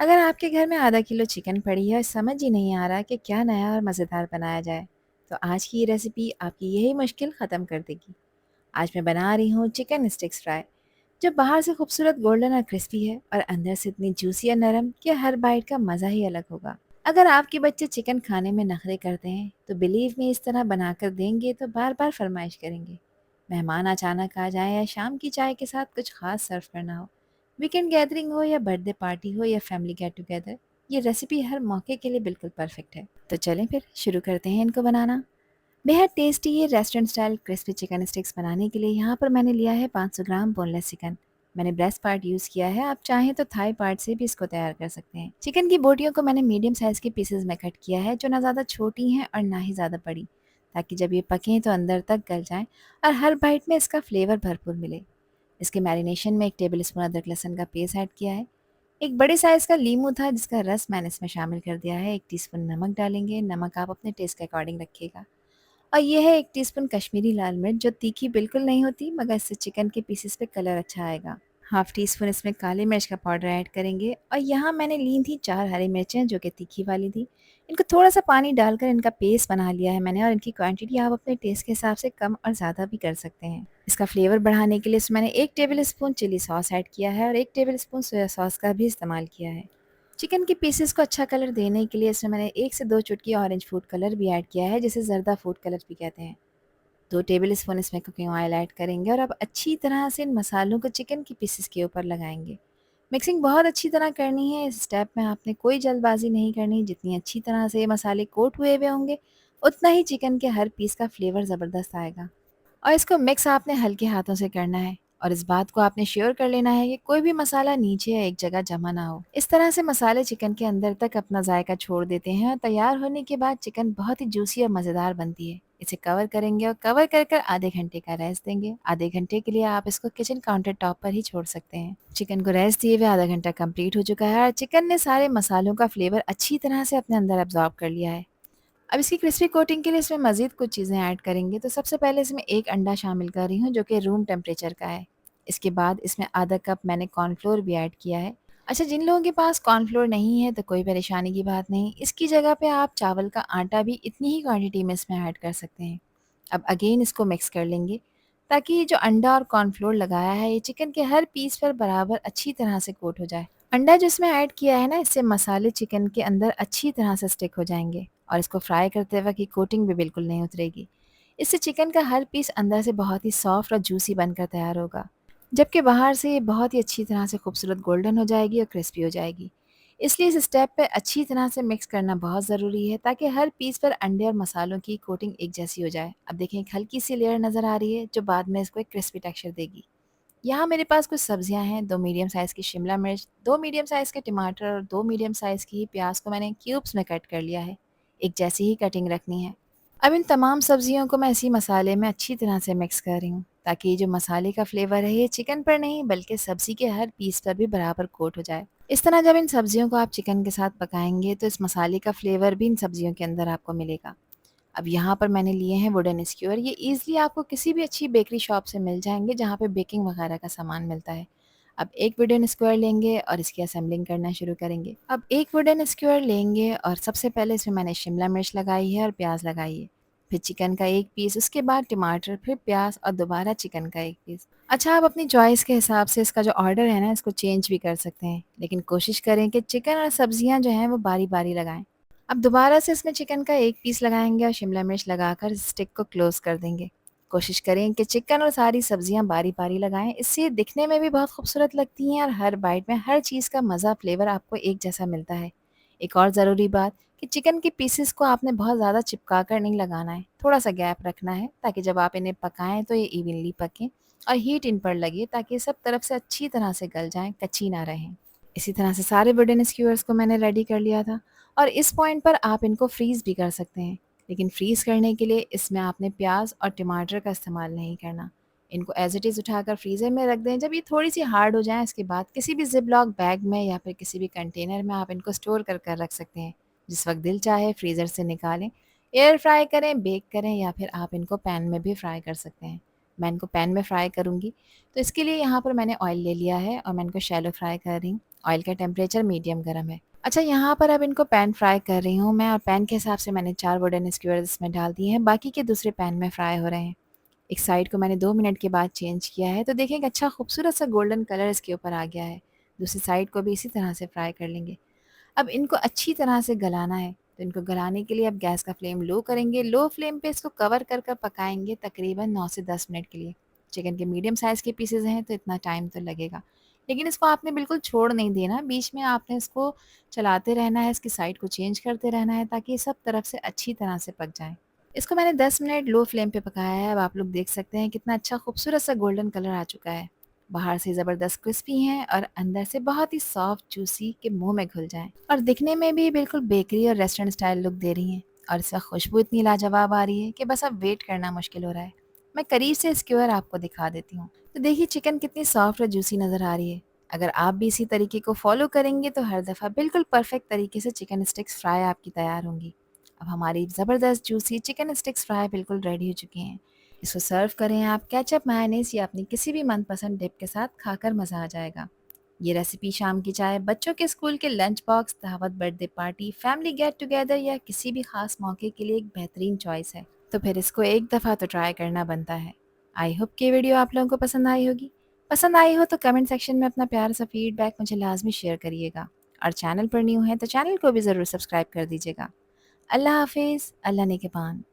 अगर आपके घर में आधा किलो चिकन पड़ी है और समझ ही नहीं आ रहा कि क्या नया और मज़ेदार बनाया जाए, तो आज की ये रेसिपी आपकी यही मुश्किल ख़त्म कर देगी। आज मैं बना रही हूँ चिकन स्टिक्स फ्राई, जो बाहर से खूबसूरत गोल्डन और क्रिस्पी है और अंदर से इतनी जूसी और नरम कि हर बाइट का मज़ा ही अलग होगा। अगर आपके बच्चे चिकन खाने में नखरे करते हैं, तो बिलीव में इस तरह बनाकर देंगे तो बार बार फरमाइश करेंगे। मेहमान अचानक आ जाए या शाम की चाय के साथ कुछ खास सर्व करना हो, वीकेंड गैदरिंग हो या बर्थडे पार्टी हो या फैमिली गेट टुगेदर, ये रेसिपी हर मौके के लिए बिल्कुल परफेक्ट है। तो चलें फिर शुरू करते हैं इनको बनाना। बेहद टेस्टी ये restaurant style crispy chicken sticks बनाने के लिए यहाँ पर मैंने लिया है 500 ग्राम बोनलेस चिकन। मैंने ब्रेस्ट पार्ट यूज़ किया है, आप चाहें तो थाई पार्ट से भी इसको तैयार कर सकते हैं। चिकन की बोटियों को मैंने मीडियम साइज़ के पीसेस में कट किया है, जो ना ज़्यादा छोटी हैं और ना ही ज़्यादा बड़ी, ताकि जब ये पकें तो अंदर तक गल जाएं और हर बाइट में इसका फ्लेवर भरपूर मिले। इसके मैरिनेशन में 1 टेबल स्पून अदरक लहसुन का पेस्ट ऐड किया है। एक बड़े साइज़ का लीमू था जिसका रस मैंने इसमें शामिल कर दिया है। 1 टीस्पून नमक डालेंगे, नमक आप अपने टेस्ट के अकॉर्डिंग रखिएगा। और ये है 1 टीस्पून कश्मीरी लाल मिर्च, जो तीखी बिल्कुल नहीं होती, मगर इससे चिकन के पीसेस पे कलर अच्छा आएगा। हाफ टी स्पून इसमें काली मिर्च का पाउडर ऐड करेंगे और यहाँ मैंने ली थी 4 हरी मिर्चें, जो कि तीखी वाली थी। इनको थोड़ा-सा पानी डालकर इनका पेस्ट बना लिया है मैंने, और इनकी क्वांटिटी आप अपने टेस्ट के हिसाब से कम और ज़्यादा भी कर सकते हैं। इसका फ्लेवर बढ़ाने के लिए इसमें मैंने 1 tablespoon chilli sauce add किया है और 1 टेबल स्पून सोया सॉस का भी इस्तेमाल किया है। चिकन के पीसेस को अच्छा कलर देने के लिए इसमें मैंने 1 से 2 चुटकी ऑरेंज फूड कलर भी ऐड किया है, जिसे ज़रदा फूड कलर भी कहते हैं। 2 टेबल स्पून इसमें कुकिंग ऑयल ऐड करेंगे और अब अच्छी तरह से इन मसालों को चिकन के पीसेस के ऊपर लगाएंगे। मिक्सिंग बहुत अच्छी तरह करनी है। इस स्टेप में आपने कोई जल्दबाजी नहीं करनी। जितनी अच्छी तरह से ये मसाले कोट हुए हुए होंगे, उतना ही चिकन के हर पीस का फ्लेवर ज़बरदस्त आएगा। और इसको मिक्स आपने हल्के हाथों से करना है, और इस बात को आपने श्योर कर लेना है कि कोई भी मसाला नीचे या एक जगह जमा ना हो। इस तरह से मसाले चिकन के अंदर तक अपना जायका छोड़ देते हैं और तैयार होने के बाद चिकन बहुत ही जूसी और मज़ेदार बनती है। इसे कवर करेंगे और कवर कर कर आधे घंटे का रेस्ट देंगे। आधे घंटे के लिए आप इसको किचन काउंटर टॉप पर ही छोड़ सकते हैं। चिकन को रेस्ट दिए हुए आधा घंटा कंप्लीट हो चुका है और चिकन ने सारे मसालों का फ्लेवर अच्छी तरह से अपने अंदर एब्जॉर्ब कर लिया है। अब इसकी क्रिस्पी कोटिंग के लिए इसमें मज़ीद कुछ चीज़ें ऐड करेंगे। तो सबसे पहले इसमें 1 अंडा शामिल कर रही हूँ, जो कि रूम टेम्परेचर का है। इसके बाद इसमें आधा कप मैंने कॉर्नफ्लोर भी ऐड किया है। अच्छा, जिन लोगों के पास कॉर्नफ्लोर नहीं है तो कोई परेशानी की बात नहीं। इसकी जगह पे आप चावल का आटा भी इतनी ही क्वांटिटी में इसमें ऐड कर सकते हैं। अब अगेन इसको मिक्स कर लेंगे, ताकि ये जो अंडा और कॉर्नफ्लोर लगाया है, ये चिकन के हर पीस पर बराबर अच्छी तरह से कोट हो जाए। अंडा जो इसमें ऐड किया है ना, इससे मसाले चिकन के अंदर अच्छी तरह से स्टिक हो जाएंगे और इसको फ्राई करते वक्त की कोटिंग भी बिल्कुल नहीं उतरेगी। इससे चिकन का हर पीस अंदर से बहुत ही सॉफ्ट और जूसी बनकर तैयार होगा, जबकि बाहर से ये बहुत ही अच्छी तरह से खूबसूरत गोल्डन हो जाएगी और क्रिस्पी हो जाएगी। इसलिए इस स्टेप पे अच्छी तरह से मिक्स करना बहुत ज़रूरी है, ताकि हर पीस पर अंडे और मसालों की कोटिंग एक जैसी हो जाए। अब देखें, एक हल्की सी लेयर नज़र आ रही है, जो बाद में इसको एक क्रिस्पी टेक्सचर देगी। यहाँ मेरे पास कुछ सब्जियां हैं। 2 मीडियम साइज़ की शिमला मिर्च, 2 मीडियम साइज़ के टमाटर और 2 मीडियम साइज़ की प्याज को मैंने क्यूब्स में कट कर लिया है। एक जैसी ही कटिंग रखनी है। अब इन तमाम सब्जियों को मैं इसी मसाले में अच्छी तरह से मिक्स कर रही हूँ, ताकि ये जो मसाले का फ्लेवर है, ये चिकन पर नहीं बल्कि सब्जी के हर पीस पर भी बराबर कोट हो जाए। इस तरह जब इन सब्जियों को आप चिकन के साथ पकाएंगे, तो इस मसाले का फ्लेवर भी इन सब्जियों के अंदर आपको मिलेगा। अब यहाँ पर मैंने लिए हैं वुडन स्क्यूअर। ये ईज़िली आपको किसी भी अच्छी बेकरी शॉप से मिल जाएँगे, जहाँ पे बेकिंग वगैरह का सामान मिलता है। अब एक वुडन स्क्यूअर लेंगे और इसकी असेंबलिंग करना शुरू करेंगे। अब एक वुडन स्क्यूअर लेंगे और सबसे पहले इसमें मैंने शिमला मिर्च लगाई है और प्याज़ लगाई है। फिर चिकन का 1 पीस, उसके बाद टमाटर, फिर प्याज़ और दोबारा चिकन का 1 पीस। अच्छा, आप अपनी चॉइस के हिसाब से इसका जो ऑर्डर है ना, इसको चेंज भी कर सकते हैं। लेकिन कोशिश करें कि चिकन और सब्जियाँ जो हैं वो बारी-बारी लगाएँ। अब दोबारा से इसमें चिकन का 1 पीस लगाएँगे और शिमला मिर्च लगाकर स्टिक को क्लोज़ कर देंगे। कोशिश करें कि चिकन और सारी सब्जियाँ बारी-बारी लगाएँ, इससे ये दिखने में भी बहुत खूबसूरत लगती हैं और हर बाइट में हर चीज़ का मज़ा, फ्लेवर आपको एक जैसा मिलता है। एक और ज़रूरी बात कि चिकन के पीसेस को आपने बहुत ज़्यादा चिपका कर नहीं लगाना है, थोड़ा-सा गैप रखना है, ताकि जब आप इन्हें पकाएँ तो ये इवनली पकें और हीट इन पर लगे, ताकि सब तरफ से अच्छी तरह से गल जाएँ, कच्ची ना रहें। इसी तरह से सारे वुडन स्क्यूअर्स को मैंने रेडी कर लिया था। और इस पॉइंट पर आप इनको फ्रीज़ भी कर सकते हैं। लेकिन फ्रीज़ करने के लिए इसमें आपने प्याज़ और टमाटर का इस्तेमाल नहीं करना। इनको एज़ इट इज़ उठाकर फ्रीज़र में रख दें। जब ये थोड़ी-सी हार्ड हो जाएँ, इसके बाद किसी भी ज़िप-लॉक बैग में या फिर किसी भी कंटेनर में आप इनको स्टोर कर कर रख सकते हैं। जिस वक़्त दिल चाहे फ्रीज़र से निकालें, एयर फ्राई करें, बेक करें या फिर आप इनको पैन में भी फ्राई कर सकते हैं। मैं इनको पैन में फ्राई करूँगी, तो इसके लिए यहाँ पर मैंने ऑयल ले लिया है और मैं इनको शैलो फ्राई कर रही हूँ। ऑयल का टेम्परेचर मीडियम गर्म है। अच्छा, यहाँ पर अब इनको पैन फ्राई कर रही हूँ मैं, और पैन के हिसाब से मैंने 4 वुडन स्क्वेयर्स इसमें डाल दिए हैं, बाकी के दूसरे पैन में फ्राई हो रहे हैं। एक साइड को मैंने 2 मिनट के बाद चेंज किया है, तो देखें एक अच्छा खूबसूरत सा गोल्डन कलर इसके ऊपर आ गया है। दूसरी साइड को भी इसी तरह से फ्राई कर लेंगे। अब इनको अच्छी तरह से गलाना है, तो इनको गलाने के लिए अब गैस का फ्लेम लो करेंगे। लो फ्लेम पे इसको कवर कर कर पकाएंगे तकरीबन 9 से 10 मिनट के लिए। चिकन के मीडियम साइज़ के पीसेज हैं तो इतना टाइम तो लगेगा, लेकिन इसको आपने बिल्कुल छोड़ नहीं देना। बीच में आपने इसको चलाते रहना है, इसकी साइड को चेंज करते रहना है, ताकि सब तरफ से अच्छी तरह से पक जाए। इसको मैंने 10 मिनट लो फ्लेम पे पकाया है। अब आप लोग देख सकते हैं कितना अच्छा खूबसूरत सा गोल्डन कलर आ चुका है। बाहर से ज़बरदस्त क्रिस्पी हैं और अंदर से बहुत ही सॉफ्ट जूसी के मुंह में घुल जाएं, और दिखने में भी बिल्कुल बेकरी और रेस्टोरेंट स्टाइल लुक दे रही हैं। और इसका खुशबू इतनी लाजवाब आ रही है कि बस अब वेट करना मुश्किल हो रहा है। मैं करीब से स्क्यूअर आपको दिखा देती हूँ, तो देखिए चिकन कितनी सॉफ्ट और जूसी नज़र आ रही है। अगर आप भी इसी तरीके को फॉलो करेंगे तो हर दफ़ा बिल्कुल परफेक्ट तरीके से चिकन स्टिक्स फ्राई आपकी तैयार होंगी। अब हमारी ज़बरदस्त जूसी चिकन स्टिक्स फ्राई बिल्कुल रेडी हो चुकी हैं। इसको सर्व करें आप केचप, मेयोनेज़ या अपनी किसी भी मनपसंद डिप के साथ, खाकर मज़ा आ जाएगा। ये रेसिपी शाम की चाय, बच्चों के स्कूल के लंच बॉक्स, दावत, birthday party, family get together या किसी भी खास मौके के लिए एक बेहतरीन चॉइस है। तो फिर इसको एक दफ़ा तो ट्राई करना बनता है। आई होप कि ये वीडियो आप लोगों को पसंद आई होगी। पसंद आई हो तो कमेंट सेक्शन में अपना प्यारा सा फीडबैक मुझे लाजमी शेयर करिएगा, और चैनल पर न्यू है तो चैनल को भी ज़रूर सब्सक्राइब कर दीजिएगा। अल्लाह हाफिज़, अल्लाह ने के पान।